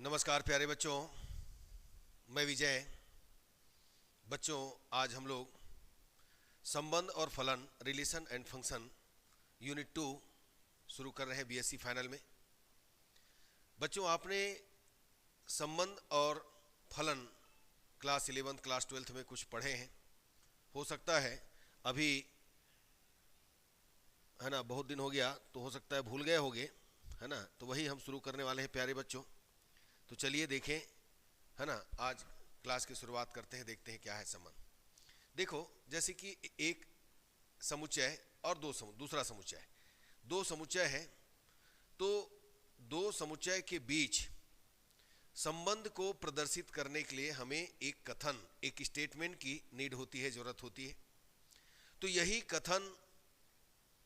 नमस्कार प्यारे बच्चों, मैं विजय। बच्चों, आज हम लोग संबंध और फलन, रिलेशन एंड फंक्शन, यूनिट 2 शुरू कर रहे हैं बीएससी फाइनल में। बच्चों, आपने संबंध और फलन क्लास 11 क्लास 12 में कुछ पढ़े हैं। हो सकता है अभी, है ना, बहुत दिन हो गया तो हो सकता है भूल गए होंगे, है ना। तो वही हम शुरू करने वाले हैं प्यारे बच्चों। तो चलिए देखें, है ना, आज क्लास की शुरुआत करते हैं, देखते हैं क्या है संबंध। देखो, जैसे कि एक समुच्चय और दूसरा समुच्चय, दो समुच्चय है, तो दो समुच्चय के बीच संबंध को प्रदर्शित करने के लिए हमें एक कथन, एक स्टेटमेंट की नीड होती है, जरूरत होती है। तो यही कथन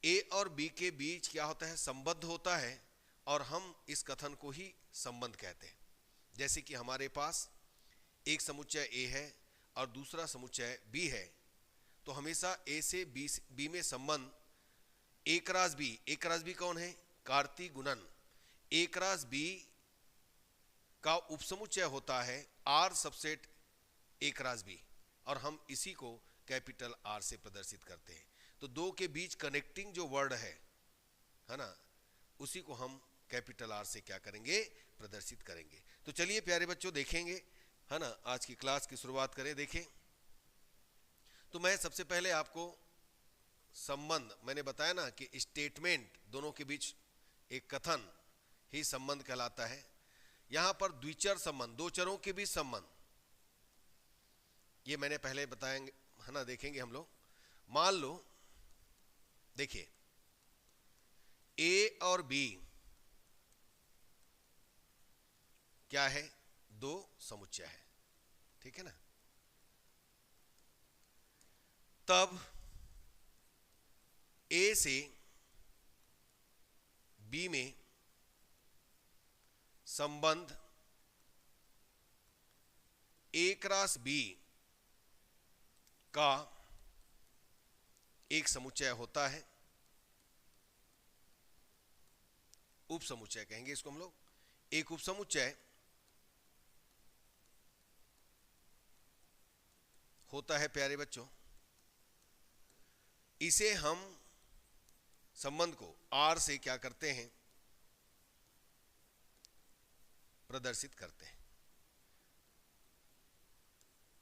ए और बी के बीच क्या होता है, संबद्ध होता है, और हम इस कथन को ही संबंध कहते हैं। जैसे कि हमारे पास एक समुच्चय ए है और दूसरा समुच्चय बी है, तो हमेशा ए से बी में संबंध ए क्रॉस बी। ए क्रॉस बी कौन है? कार्तीय गुणन ए क्रॉस बी का उपसमुच्चय होता है R subset A cross B, और हम इसी को कैपिटल आर से प्रदर्शित करते हैं। तो दो के बीच कनेक्टिंग जो वर्ड है ना, उसी को हम कैपिटल आर से क्या करेंगे, प्रदर्शित करेंगे। तो चलिए प्यारे बच्चों देखेंगे, है ना, आज की क्लास की शुरुआत करें। देखें, तो मैं सबसे पहले आपको संबंध, मैंने बताया ना कि स्टेटमेंट, दोनों के बीच एक कथन ही संबंध कहलाता है। यहां पर द्विचर संबंध, दो चरों के बीच संबंध, ये मैंने पहले बताएंगे, है ना, देखेंगे हम लोग। मान लो, देखिए, ए और बी क्या है, दो समुच्चय है, ठीक है ना। तब ए से बी में संबंध ए क्रॉस बी का एक समुच्चय होता है, उप समुच्चय कहेंगे इसको हम लोग। एक उप समुच्चय होता है प्यारे बच्चों, इसे हम संबंध को आर से क्या करते हैं, प्रदर्शित करते हैं।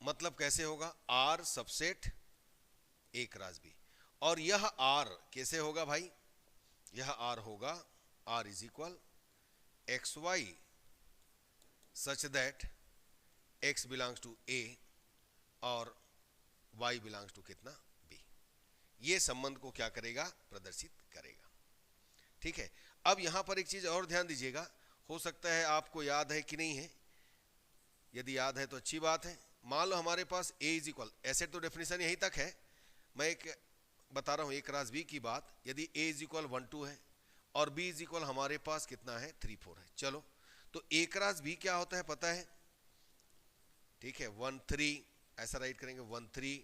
मतलब कैसे होगा, R subset A cross B. और यह आर कैसे होगा भाई, यह आर होगा R is equal X Y such that X belongs to A और y बिलोंग्स टू कितना, b। ये संबंध को क्या करेगा, प्रदर्शित करेगा, ठीक है। अब यहां पर एक चीज और ध्यान दीजिएगा, हो सकता है आपको याद है कि नहीं है, यदि याद है तो अच्छी बात है। मान लो हमारे पास a इज इक्वल, ऐसे तो डेफिनेशन यहीं तक है, मैं एक बता रहा हूं ए क्रॉस बी की बात। यदि a इज इक्वल 1 2 है और b इज इक्वल हमारे पास कितना है, 3 4 है। चलो, तो a क्रॉस b क्या होता है पता है, ठीक है, 1 3 ऐसा राइट करेंगे, 1 3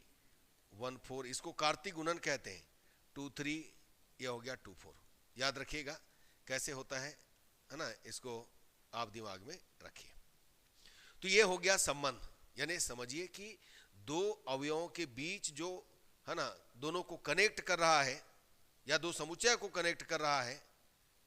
1 4, इसको कार्तीय गुणन कहते हैं। 2 3 ये हो गया 2 4। याद रखिएगा कैसे होता है ना, इसको आप दिमाग में रखिए। तो ये हो गया संबंध, यानी समझिए कि दो अवयवों के बीच जो, है ना, दोनों को कनेक्ट कर रहा है या दो समुच्चय को कनेक्ट कर रहा है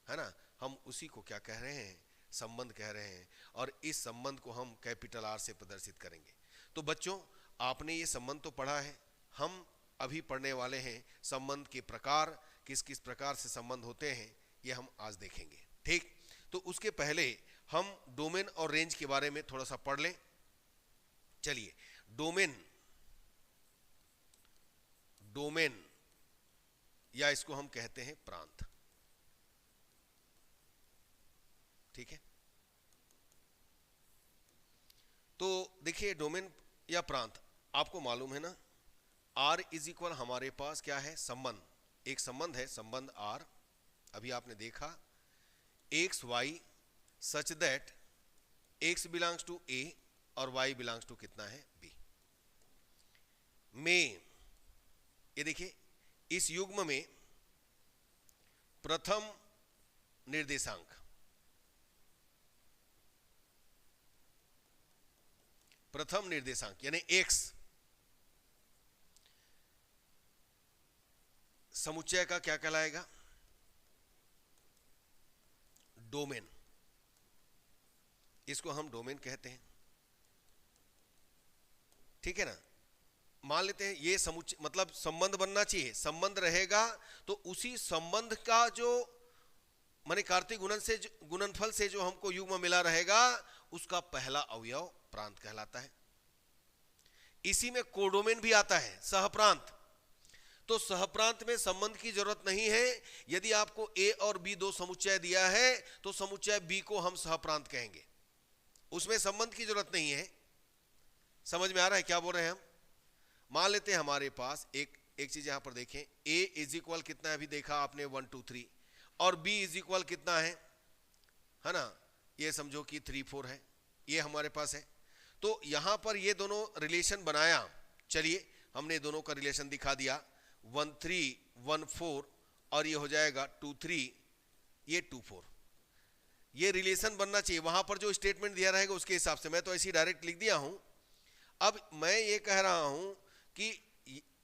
ना, हम उसी को क्या कह रहे हैं, संबंध कह रहे हैं। और इस संबंध को हम कैपिटल आर से प्रदर्शित करेंगे। तो बच्चों, आपने ये संबंध तो पढ़ा है, हम अभी पढ़ने वाले हैं संबंध के प्रकार, किस किस प्रकार से संबंध होते हैं, ये हम आज देखेंगे, ठीक। तो उसके पहले हम डोमेन और रेंज के बारे में थोड़ा सा पढ़ लें। चलिए, डोमेन या इसको हम कहते हैं प्रांत, ठीक है। तो देखिए, डोमेन या प्रांत, आपको मालूम है ना, आर इज इक्वल हमारे पास क्या है, संबंध, एक संबंध है, संबंध आर। अभी आपने देखा X Y such that X belongs to A और वाई बिलोंग्स टू कितना है, बी। में ये देखिए, इस युग्म में प्रथम निर्देशांक प्रथम निर्देशांक यानी x समुच्चय का क्या कहलाएगा? डोमेन। इसको हम डोमेन कहते हैं, ठीक है ना। मान लेते हैं ये समुच्चय मतलब संबंध बनना चाहिए, संबंध रहेगा तो उसी संबंध का जो माने कार्तीय गुणनफल से जो हमको युग्म मिला रहेगा उसका पहला अवयव प्रांत कहलाता है। इसी में कोडोमेन भी आता है, सहप्रांत। तो सहप्रांत में संबंध की जरूरत नहीं है। यदि आपको ए और बी दो समुच्चय दिया है तो समुच्चय बी को हम सहप्रांत कहेंगे, उसमें संबंध की जरूरत नहीं है। समझ में आ रहा है क्या बोल रहे हैं हम? मान लेते हैं हमारे पास एक चीज यहां पर देखें, a इज इक्वल कितना है, अभी देखा आपने 1 2 3, और b इज इक्वल कितना है ना, ये समझो कि 3 4 है, ये हमारे पास है। तो यहां पर ये दोनों रिलेशन बनाया, चलिए हमने दोनों का रिलेशन दिखा दिया, 1 3 1 4 और ये हो जाएगा 2 3 ये 2 4। ये रिलेशन बनना चाहिए, वहां पर जो स्टेटमेंट दिया रहेगा उसके हिसाब से। मैं तो ऐसे ही डायरेक्ट लिख दिया हूं। अब मैं ये कह रहा हूं कि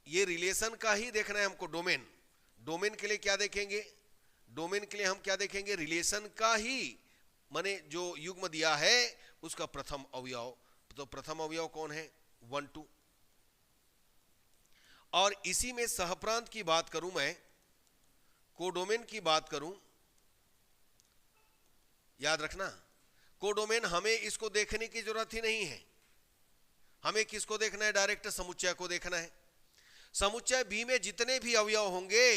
ये रिलेशन का ही देखना है हमको। डोमेन, डोमेन के लिए क्या देखेंगे? डोमेन के लिए हम क्या देखेंगे? रिलेशन का ही माने जो युग्म दिया है उसका प्रथम अवयव। तो प्रथम अवयव कौन है? 1 2। और इसी में सहप्रांत की बात करूं, मैं कोडोमेन की बात करूं, याद रखना कोडोमेन हमें इसको देखने की जरूरत ही नहीं है। हमें किसको देखना है? डायरेक्ट समुच्चय को देखना है। समुच्चय बी में जितने भी अवयव होंगे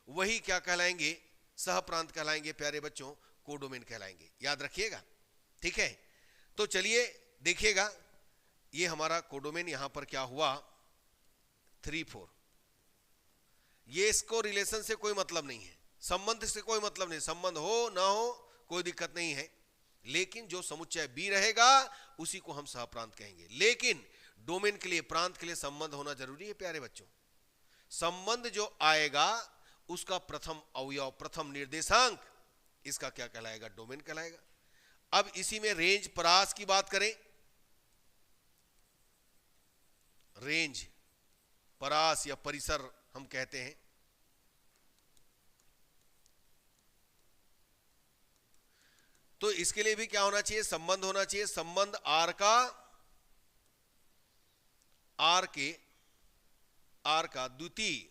वही क्या कहलाएंगे? सहप्रांत कहलाएंगे प्यारे बच्चों, कोडोमेन कहलाएंगे, याद रखिएगा, ठीक है। तो चलिए देखिएगा, ये हमारा कोडोमेन यहां पर क्या हुआ 3 4। ये इसको रिलेशन से कोई मतलब नहीं है, संबंध से कोई मतलब नहीं, संबंध हो ना हो कोई दिक्कत नहीं है, लेकिन जो समुच्चय बी रहेगा उसी को हम सहप्रांत कहेंगे। लेकिन डोमेन के लिए, प्रांत के लिए संबंध होना जरूरी है प्यारे बच्चों। संबंध जो आएगा उसका प्रथम अवयव, प्रथम निर्देशांक, इसका क्या कहलाएगा? डोमेन कहलाएगा। अब इसी में रेंज परास की बात करें, रेंज परास या परिसर हम कहते हैं, तो इसके लिए भी क्या होना चाहिए? संबंध होना चाहिए। संबंध आर का, आर का द्वितीय,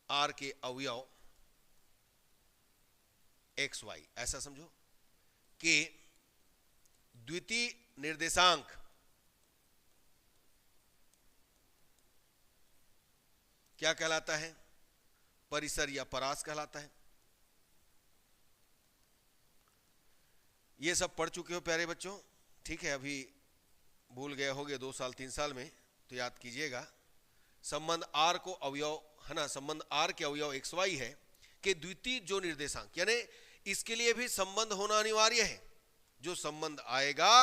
आर के अवयव एक्स वाई, ऐसा समझो कि द्वितीय निर्देशांक क्या कहलाता है? परिसर या परास कहलाता है। ये सब पढ़ चुके हो प्यारे बच्चों, ठीक है। अभी भूल गए होगे 2 साल 3 साल में, तो याद कीजिएगा। संबंध आर को अवयव है ना, संबंध आर के अवयव एक्स वाई है कि द्वितीय जो निर्देशांक, यानी इसके लिए भी संबंध होना अनिवार्य है। जो संबंध आएगा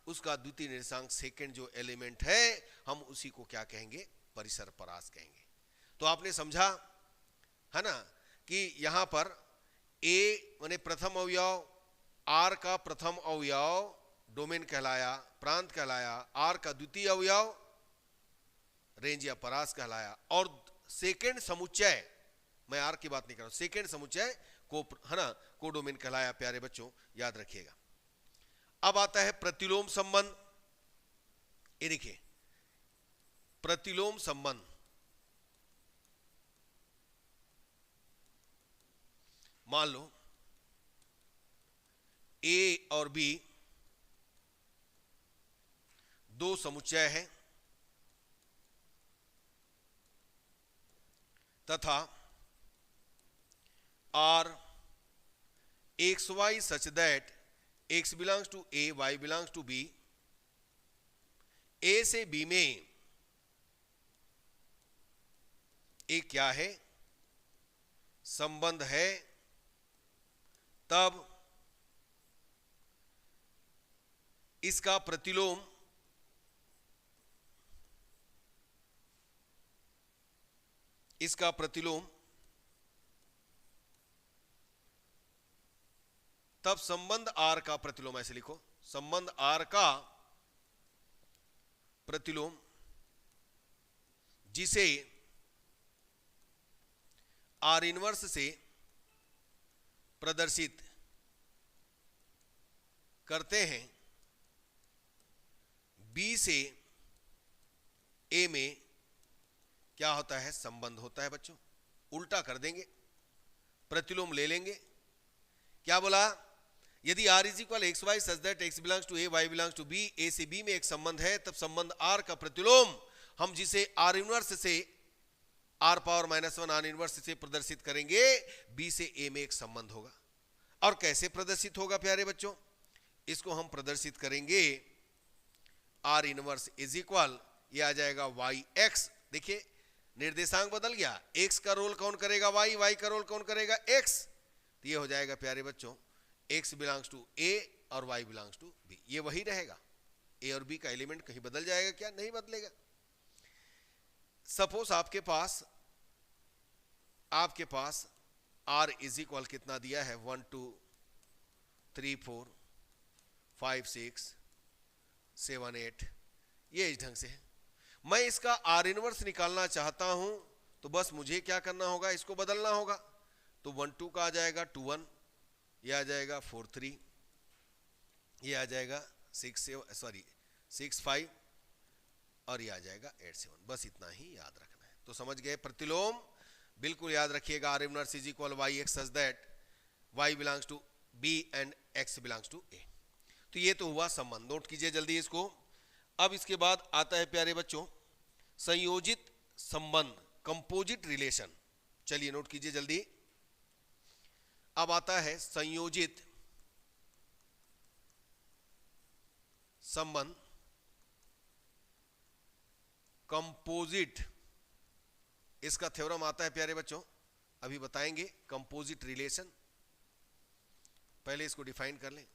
उसका द्वितीय निर्देशांक, सेकंड जो एलिमेंट है, हम उसी को क्या कहेंगे? परिसर परास कहेंगे। तो आपने समझा है ना कि यहां पर ए माने प्रथम अवयव, आर का प्रथम अवयव डोमेन कहलाया, प्रांत कहलाया, आर का द्वितीय अवयव रेंज या परास कहलाया, और सेकंड समुच्चय, मैं आर की बात नहीं कर रहा हूं, सेकंड समुच्चय को है ना कोडोमेन कहलाया प्यारे बच्चों, याद रखिएगा। अब आता है प्रतिलोम संबंध। ये देखिए प्रतिलोम संबंध, मान लो ए और बी दो समुच्चय है तथा R X Y such that x belongs to A, y belongs to B, A से B में एक क्या है? संबंध है, तब इसका प्रतिलोम तब संबंध आर का प्रतिलोम, ऐसे लिखो, संबंध आर का प्रतिलोम जिसे आर इनवर्स से प्रदर्शित करते हैं, बी से ए में क्या होता है, संबंध होता है बच्चों। उल्टा कर देंगे, प्रतिलोम ले लेंगे। क्या बोला, यदि r is equal X Y such that x belongs to a, y belongs to b, a से b में एक संबंध है, तब संबंध r का प्रतिलोम हम जिसे r इनवर्स से r पावर -1 r इनवर्स से प्रदर्शित करेंगे, b से a में एक संबंध होगा। और कैसे प्रदर्शित होगा प्यारे बच्चों, इसको हम प्रदर्शित करेंगे r इनवर्स इज इक्वल, ये आ जाएगा yx। देखिए निर्देशांक बदल गया, x का रोल कौन करेगा y, y का रोल कौन करेगा x। तो ये हो जाएगा प्यारे बच्चों x बिलोंग्स टू a और y बिलोंग्स टू b। ये वही रहेगा, a और b का एलिमेंट कहीं बदल जाएगा क्या, नहीं बदलेगा। सपोज आपके पास r इज इक्वल कितना दिया है, 1 2 3 4 5 6 7 8, ये इस ढंग से है। मैं इसका r इनवर्स निकालना चाहता हूं, तो बस मुझे क्या करना होगा, इसको बदलना होगा। तो 1 2 का आ जाएगा 2 1, ये आ जाएगा 4 3, ये आ जाएगा 6 5 और ये आ जाएगा 8 7। बस इतना ही याद रखना है। तो समझ गए प्रतिलोम, बिल्कुल याद रखिएगा, r inverse is equal yx such that y belongs to b and x belongs to a। तो ये तो हुआ संबंध, नोट कीजिए जल्दी इसको। अब इसके बाद आता है प्यारे बच्चों संयोजित संबंध, कंपोजिट रिलेशन। चलिए नोट कीजिए जल्दी। अब आता है संयोजित संबंध, कंपोजिट, इसका थ्योरम आता है प्यारे बच्चों, अभी बताएंगे। कंपोजिट रिलेशन, पहले इसको डिफाइन कर लें।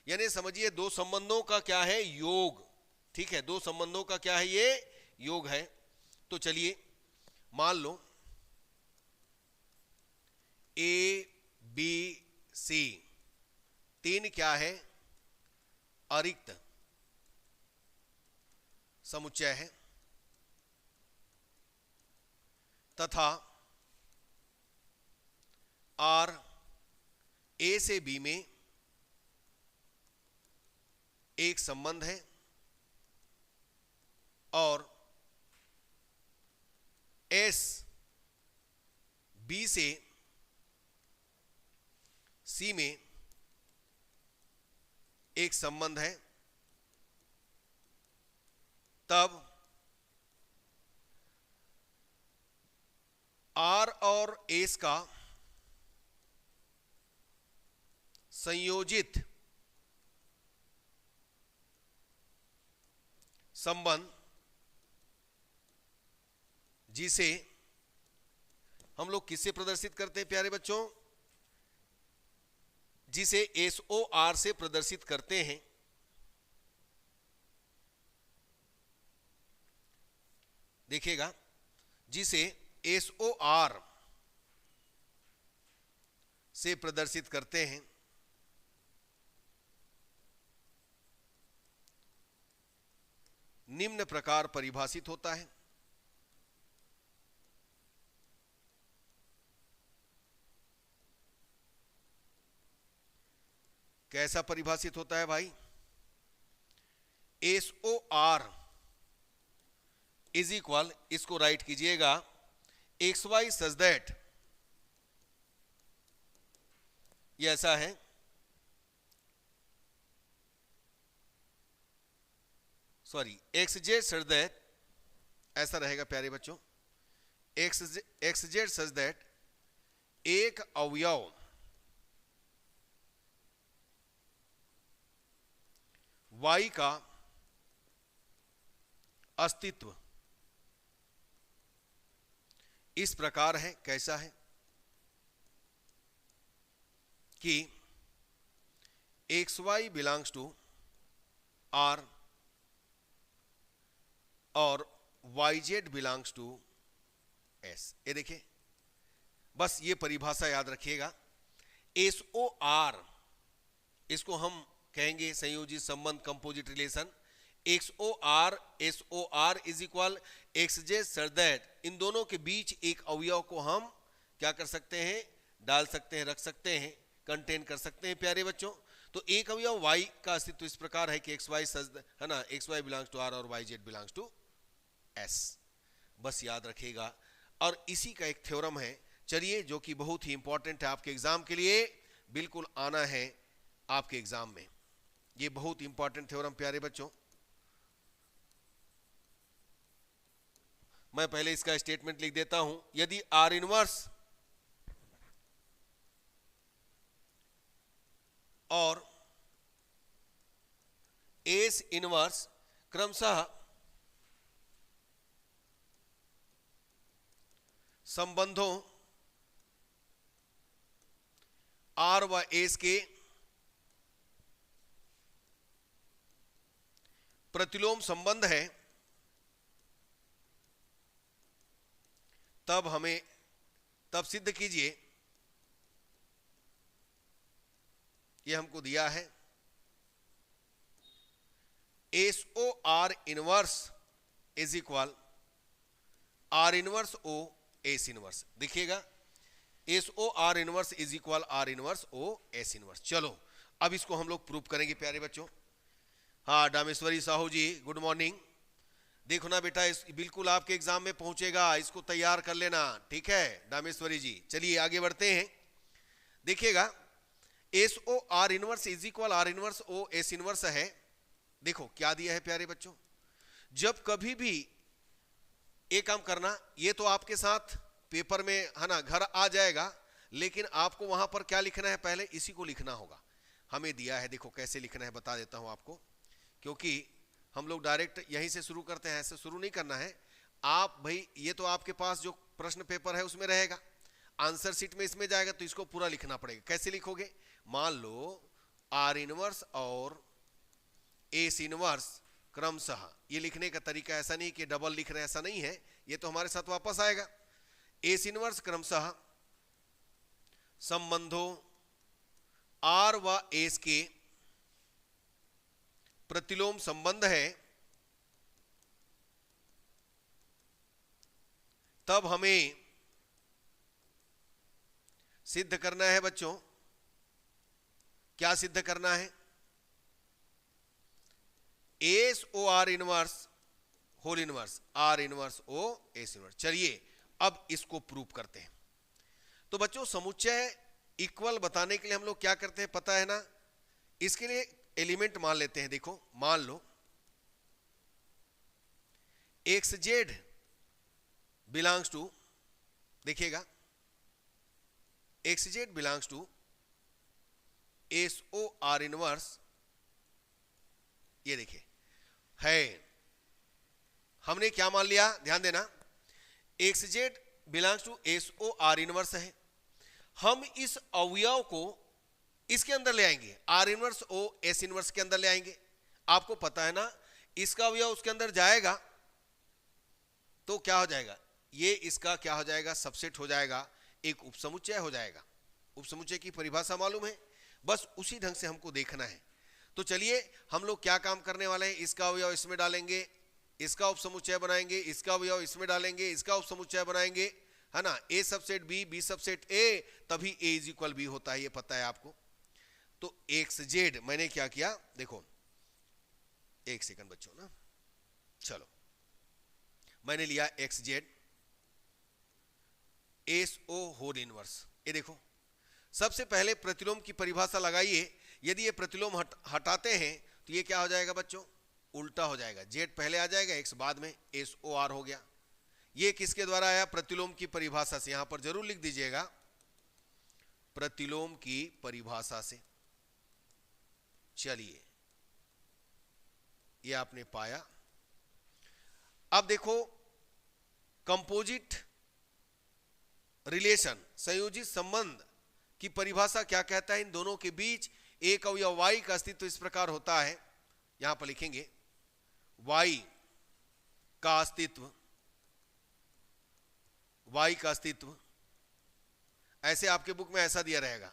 यानी समझिए दो संबंधों का क्या है, योग। ठीक है, दो संबंधों का क्या है, ये योग है। तो चलिए मान लो ए बी सी तीन क्या है, अरिक्त समुच्चय है, तथा आर ए से बी में एक संबंध है और एस बी से सी में एक संबंध है, तब आर और एस का संयोजित संबंध जिसे हम लोग किससे प्रदर्शित करते हैं प्यारे बच्चों, जिसे SOR से प्रदर्शित करते हैं। देखिएगा, जिसे SOR से प्रदर्शित करते हैं, निम्न प्रकार परिभाषित होता है। कैसा परिभाषित होता है भाई, SOR इज इक्वल, इसको राइट कीजिएगा, XY सच दैट, ये ऐसा है, सॉरी XZ सच दैट, ऐसा रहेगा प्यारे बच्चों, XZ सच दैट एक अवयव Y का अस्तित्व इस प्रकार है। कैसा है कि XY बिलोंग्स टू R और YZ बिलोंग्स टू S। ये देखिए, बस ये परिभाषा याद रखिएगा। SOR इसको हम कहेंगे संयोजी संबंध, composite relation. XOR SOR is equal XJ such that, इन दोनों के बीच एक अवयव को हम क्या कर सकते हैं, डाल सकते हैं, रख सकते हैं, कंटेन कर सकते हैं प्यारे बच्चों। तो एक अवयव y का अस्तित्व इस प्रकार है कि XY सच है ना, XY बिलोंग्स टू R और YZ बिलोंग्स टू S, बस याद रखिएगा। और इसी का एक थ्योरम है, चलिए, जो कि बहुत ही इंपॉर्टेंट है आपके एग्जाम के लिए, बिल्कुल आना है आपके एग्जाम में, ये बहुत इंपॉर्टेंट थ्योरम प्यारे बच्चों। मैं पहले इसका स्टेटमेंट लिख देता हूं। यदि R इनवर्स और एस इनवर्स क्रमशः संबंधों आर व एस के प्रतिलोम संबंध है, तब सिद्ध कीजिए, ये हमको दिया है, SOR inverse is equal R inverse O S inverse. देखिएगा, SOR inverse is equal R inverse O S inverse. चलो अब इसको हम लोग प्रूव करेंगे प्यारे बच्चों। हाँ डामेश्वरी साहू जी, गुड मॉर्निंग। देखो ना बेटा, इस बिल्कुल आपके एग्जाम में पहुंचेगा, इसको तैयार कर लेना, ठीक है डामेश्वरी जी। चलिए आगे बढ़ते हैं, देखिएगा, SOR inverse is equal R inverse O S inverse है। देखो क्या दिया है प्यारे बच्चों, जब कभी भी एक काम करना, ये तो आपके साथ पेपर में है ना घर आ जाएगा, लेकिन आपको वहां पर क्या लिखना है, पहले इसी को लिखना होगा। हमें दिया है, देखो कैसे लिखना है बता देता हूं आपको, क्योंकि हम लोग डायरेक्ट यहीं से शुरू करते हैं, ऐसे शुरू नहीं करना है। आप भाई, ये तो आपके पास जो प्रश्न पेपर है उसमें रहेगा, आंसर शीट में इसमें जाएगा, तो इसको पूरा लिखना पड़ेगा। कैसे लिखोगे, मान लो R इनवर्स और एस इनवर्स क्रमशः, ये लिखने का तरीका ऐसा नहीं कि डबल लिख रहे हैं, ऐसा नहीं है, ये तो हमारे साथ वापस आएगा। एस इनवर्स क्रमशः संबंधों R व एस के प्रतिलोम संबंध है, तब हमें सिद्ध करना है बच्चों। क्या सिद्ध करना है, SOR inverse whole inverse R inverse O S inverse. चलिए अब इसको प्रूव करते हैं। तो बच्चों समुच्चय इक्वल बताने के लिए हम लोग क्या करते हैं पता है ना, इसके लिए एलिमेंट मान लेते हैं। देखो मान लो XZ बिलोंग्स टू, देखिएगा XZ belongs to SOR inverse, ये देखिए है, हमने क्या मान लिया, ध्यान देना, XZ belongs to SOR inverse है। हम इस अवयव को इसके अंदर ले आएंगे, R inverse O S inverse के अंदर ले आएंगे। आपको पता है ना, इसका अवयव उसके अंदर जाएगा तो क्या हो जाएगा, ये इसका क्या हो जाएगा, सबसेट हो जाएगा, एक उपसमुच्चय हो जाएगा। उपसमुच्चय की परिभाषा मालूम है, बस उसी ढंग से हमको देखना है। तो चलिए हम लोग क्या काम करने वाले हैं, इसका अवयव इसमें डालेंगे, इसका उपसमुच्चय बनाएंगे, इसका अवयव इसमें डालेंगे, इसका उपसमुच्चय बनाएंगे, है ना, A subset B, B subset A, तभी A इज इक्वल B होता है, ये पता है आपको। तो XZ मैंने क्या किया, देखो एक सेकंड बच्चों ना, चलो मैंने लिया XZ SO होल इनवर्स। ये देखो सबसे पहले प्रतिलोम की परिभाषा लगाइए, यदि ये प्रतिलोम हटाते हैं तो ये क्या हो जाएगा बच्चों, उल्टा हो जाएगा, Z पहले आ जाएगा, X बाद में, SOR हो गया। ये किसके द्वारा आया, प्रतिलोम की परिभाषा से, यहां पर जरूर लिख दीजिएगा, प्रतिलोम की परिभाषा से। चलिए ये आपने पाया। अब देखो कंपोजिट रिलेशन, संयोजित संबंध की परिभाषा क्या कहता है, इन दोनों के बीच एक अवयव Y का अस्तित्व इस प्रकार होता है, यहां पर लिखेंगे Y का अस्तित्व, Y का अस्तित्व, ऐसे आपके बुक में ऐसा दिया रहेगा।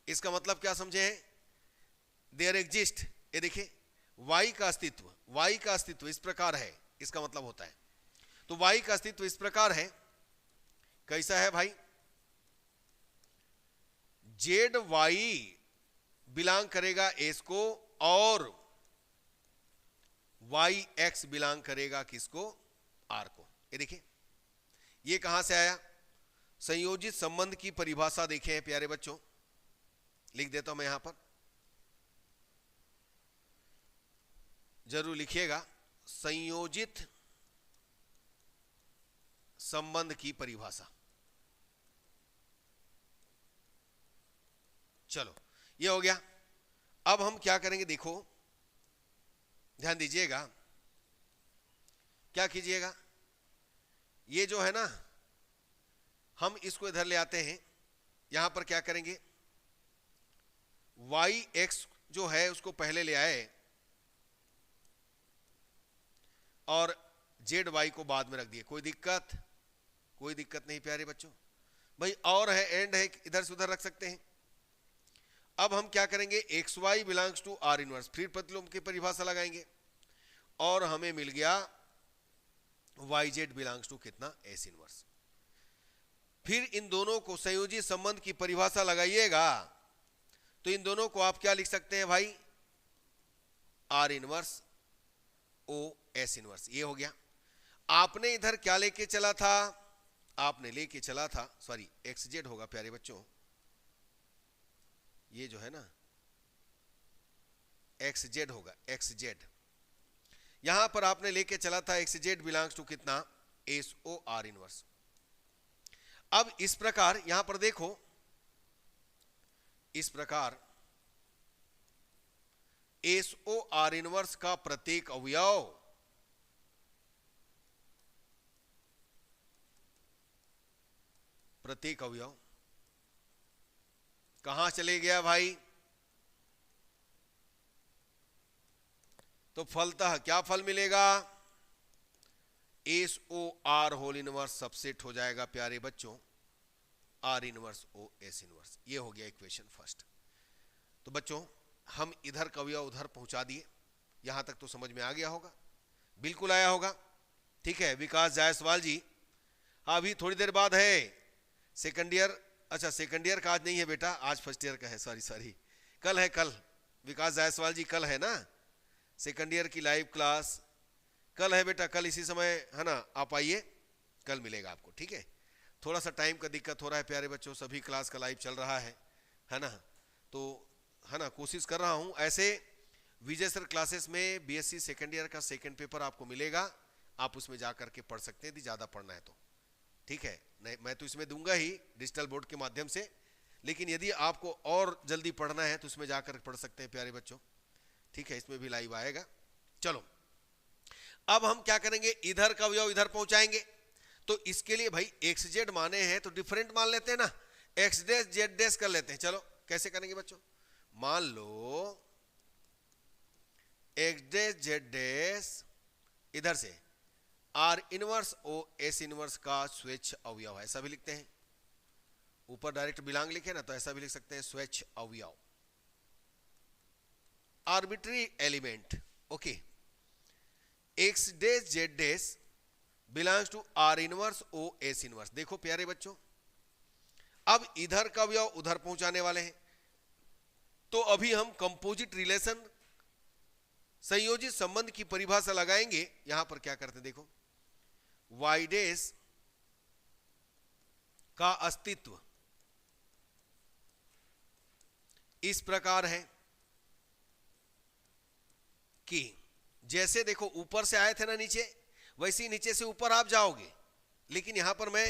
इसका मतलब क्या समझे हैं, देयर एग्जिस्ट, ये देखिए y का अस्तित्व इस प्रकार है, इसका मतलब होता है, तो y का अस्तित्व इस प्रकार है, कैसा है भाई, जेड वाई बिलोंग करेगा एस को और वाई एक्स बिलोंग करेगा किसको, आर को। ये देखिए ये कहां से आया, संयोजित संबंध की परिभाषा देखे हैं प्यारे बच्चों, लिख देता हूं मैं यहां पर, जरूर लिखिएगा, संयोजित संबंध की परिभाषा। चलो ये हो गया। अब हम क्या करेंगे, देखो ध्यान दीजिएगा, क्या कीजिएगा, ये जो है ना, हम इसको इधर ले आते हैं, यहां पर क्या करेंगे, वाई एक्स जो है उसको पहले ले आए और जेड वाई को बाद में रख दिए, कोई दिक्कत नहीं प्यारे बच्चों भाई, और है एंड है, इधर से उधर रख सकते हैं। अब हम क्या करेंगे, X Y belongs to R inverse, फिर प्रतिलोम की परिभाषा लगाएंगे और हमें मिल गया वाई जेड बिलोंग्स टू कितना, एस इनवर्स। फिर इन दोनों को संयोजी संबंध की परिभाषा लगाइएगा तो इन दोनों को आप क्या लिख सकते हैं भाई, R inverse O S inverse, ये हो गया। आपने इधर क्या लेके चला था, आपने लेके चला था, सॉरी एक्स जेड होगा प्यारे बच्चों, ये जो है ना एक्स जेड होगा, एक्स जेड, यहां पर आपने लेके चला था एक्स जेड बिलोंग्स टू कितना, एस ओ आर इनवर्स। अब इस प्रकार यहां पर देखो, इस प्रकार एस ओ आर इनवर्स का प्रत्येक अवयव कहां चले गया भाई, तो फलतः क्या फल मिलेगा, S O R whole inverse subset हो जाएगा प्यारे बच्चों, R inverse O S inverse. ये हो गया इक्वेशन फर्स्ट। तो बच्चों हम इधर का अवयव उधर पहुंचा दिए, यहां तक तो समझ में आ गया होगा, बिल्कुल आया होगा, ठीक है। विकास जायसवाल जी, अभी थोड़ी देर बाद है सेकंड ईयर, अच्छा सेकंड ईयर का आज नहीं है बेटा, आज फर्स्ट ईयर का है, सॉरी कल है, कल विकास जायसवाल जी कल है ना, सेकंड ईयर की लाइव क्लास कल है बेटा, कल इसी समय है ना, आप आइए, कल मिलेगा आपको, ठीक है। थोड़ा सा टाइम का दिक्कत हो रहा है प्यारे बच्चों, सभी क्लास का लाइव चल रहा है ना, तो है ना कोशिश कर रहा हूं। ऐसे विजय सर क्लासेस में बीएससी सेकंड ईयर का सेकंड पेपर आपको मिलेगा, आप उसमें जा करके पढ़ सकते हैं यदि ज़्यादा पढ़ना है तो, ठीक है। नहीं मैं तो इसमें दूंगा ही डिजिटल बोर्ड के माध्यम से, लेकिन यदि आपको और जल्दी पढ़ना है तो उसमें जाकर पढ़ सकते हैं प्यारे बच्चों, ठीक है, इसमें भी लाइव आएगा। चलो अब हम क्या करेंगे, इधर का अवयव इधर पहुंचाएंगे, तो इसके लिए भाई एक्स जेड माने हैं तो डिफरेंट मान लेते हैं ना, एक्स डैश जेड डैश कर लेते हैं। चलो कैसे करेंगे बच्चों, मान लो एक्स डैश जेड डैश इधर से R inverse O S inverse का स्वेच्छ अवयव है, ऐसा भी लिखते हैं, ऊपर डायरेक्ट बिलोंग लिखे ना तो ऐसा भी लिख सकते हैं, स्वेच्छ अवयव, arbitrary element, okay. X dash Z dash belongs to R inverse O S inverse. देखो प्यारे बच्चों, अब इधर का अवयव उधर पहुंचाने वाले हैं, तो अभी हम कंपोजिट रिलेशन संयोजित संबंध की परिभाषा लगाएंगे। यहां पर क्या करते हैं देखो, वाई डैश का अस्तित्व इस प्रकार है कि जैसे देखो ऊपर से आए थे ना नीचे, वैसे ही नीचे से ऊपर आप जाओगे, लेकिन यहां पर मैं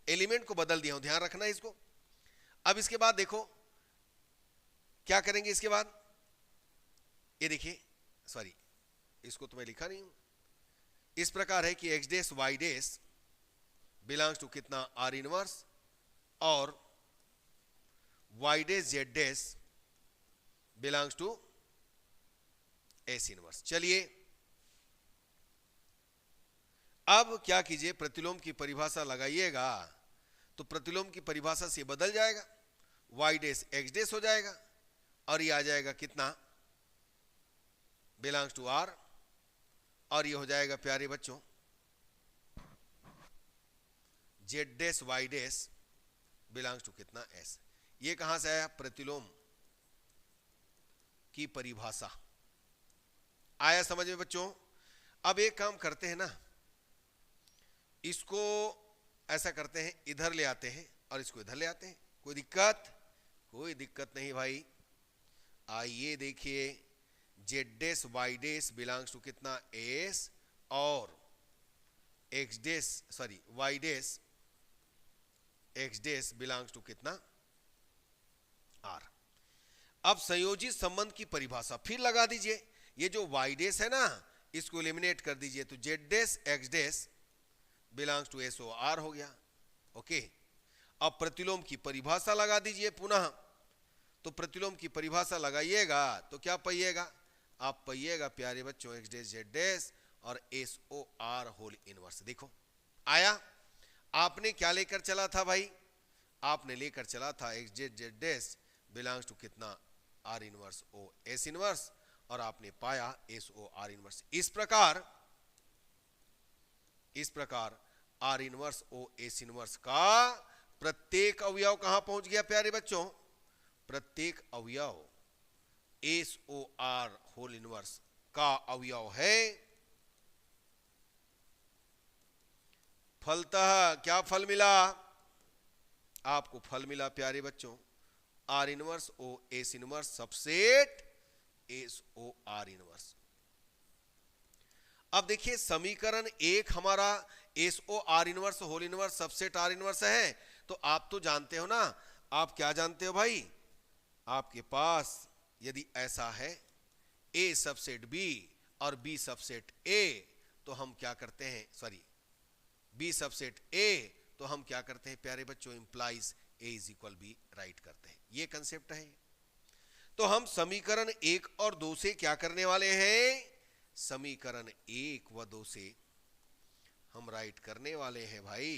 एलिमेंट को बदल दिया हूं, ध्यान रखना इसको। अब इसके बाद देखो क्या करेंगे, इसके बाद ये देखिए, सॉरी इसको तो मैं लिखा नहीं हूं, इस प्रकार है कि X dash Y dash belongs to कितना, आर इनवर्स, और Y dash Z dash belongs to S inverse. चलिए अब क्या कीजिए, प्रतिलोम की परिभाषा लगाइएगा, तो प्रतिलोम की परिभाषा से बदल जाएगा, वाई डैश एक्स डैश हो जाएगा और ये आ जाएगा कितना, बिलोंग्स टू आर, और ये हो जाएगा प्यारे बच्चों Z dash Y dash belongs to कितना एस। ये कहां से आया? प्रतिलोम की परिभाषा। आया समझ में बच्चों? अब एक काम करते हैं ना, इसको ऐसा करते हैं, इधर ले आते हैं और इसको इधर ले आते हैं। कोई दिक्कत? कोई दिक्कत नहीं भाई। आइए देखिए, Z dash Y dash belongs to कितना एस, और X dash sorry Y dash X dash belongs to कितना आर। अब संयोजित संबंध की परिभाषा फिर लगा दीजिए। ये जो वाई डैश है ना, इसको एलिमिनेट कर दीजिए, तो Z dash X dash belongs to S O R हो गया। ओके, अब प्रतिलोम की परिभाषा लगा दीजिए पुनः। तो प्रतिलोम की परिभाषा लगाइएगा तो क्या पाइएगा? आप पाइएगा प्यारे बच्चों एक्स डैश जेड डैश और S O R whole inverse. देखो आया। आपने क्या लेकर चला था भाई? आपने लेकर चला था X dash Z dash belongs to कितना R inverse O S inverse, और आपने पाया एस ओ आर इनवर्स। इस प्रकार R inverse O S inverse का प्रत्येक अवयव कहां पहुंच गया प्यारे बच्चों? प्रत्येक अवयव S O R whole inverse का अवयव है। फलतः क्या फल मिला आपको? फल मिला प्यारे बच्चों R inverse O S inverse subset S O R inverse. अब देखिए समीकरण एक हमारा S O R inverse whole inverse subset R inverse है। तो आप तो जानते हो ना, आप क्या जानते हो भाई? आपके पास यदि ऐसा है ए सबसेट बी और बी सबसेट ए, तो हम क्या करते हैं, सॉरी बी सबसेट ए, तो हम क्या करते हैं प्यारे बच्चों? Implies A is equal B right करते हैं। ये कंसेप्ट है। तो हम समीकरण एक और दो से क्या करने वाले हैं? समीकरण एक व दो से हम राइट करने वाले हैं भाई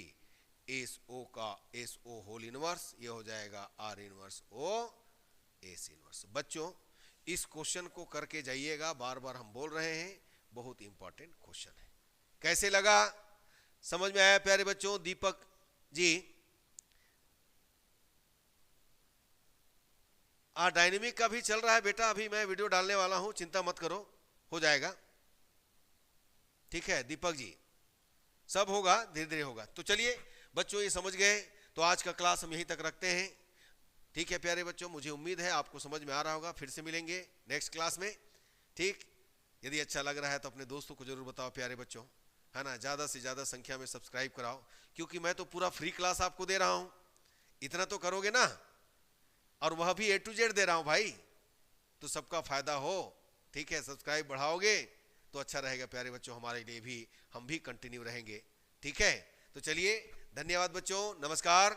एस ओ का एस ओ होल इनवर्स, ये हो जाएगा R inverse O S inverse. बच्चों इस क्वेश्चन को करके जाइएगा, बार बार हम बोल रहे हैं, बहुत इंपॉर्टेंट क्वेश्चन है। कैसे लगा? समझ में आया प्यारे बच्चों? दीपक जी डायनेमिक का भी चल रहा है बेटा, अभी मैं वीडियो डालने वाला हूं, चिंता मत करो, हो जाएगा। ठीक है दीपक जी, सब होगा, धीरे धीरे होगा। तो चलिए बच्चों ये समझ गए, तो आज का क्लास हम यहीं तक रखते हैं। ठीक है प्यारे बच्चों, मुझे उम्मीद है आपको समझ में आ रहा होगा। फिर से मिलेंगे नेक्स्ट क्लास में। ठीक, यदि अच्छा लग रहा है तो अपने दोस्तों को जरूर बताओ प्यारे बच्चों, है ना। ज़्यादा से ज़्यादा संख्या में सब्सक्राइब कराओ, क्योंकि मैं तो पूरा फ्री क्लास आपको दे रहा हूँ, इतना तो करोगे ना, और वह भी ए टू जेड दे रहा हूँ भाई, तो सबका फायदा हो। ठीक है, सब्सक्राइब बढ़ाओगे तो अच्छा रहेगा प्यारे बच्चों, हमारे लिए भी, हम भी कंटिन्यू रहेंगे। ठीक है, तो चलिए धन्यवाद बच्चों, नमस्कार।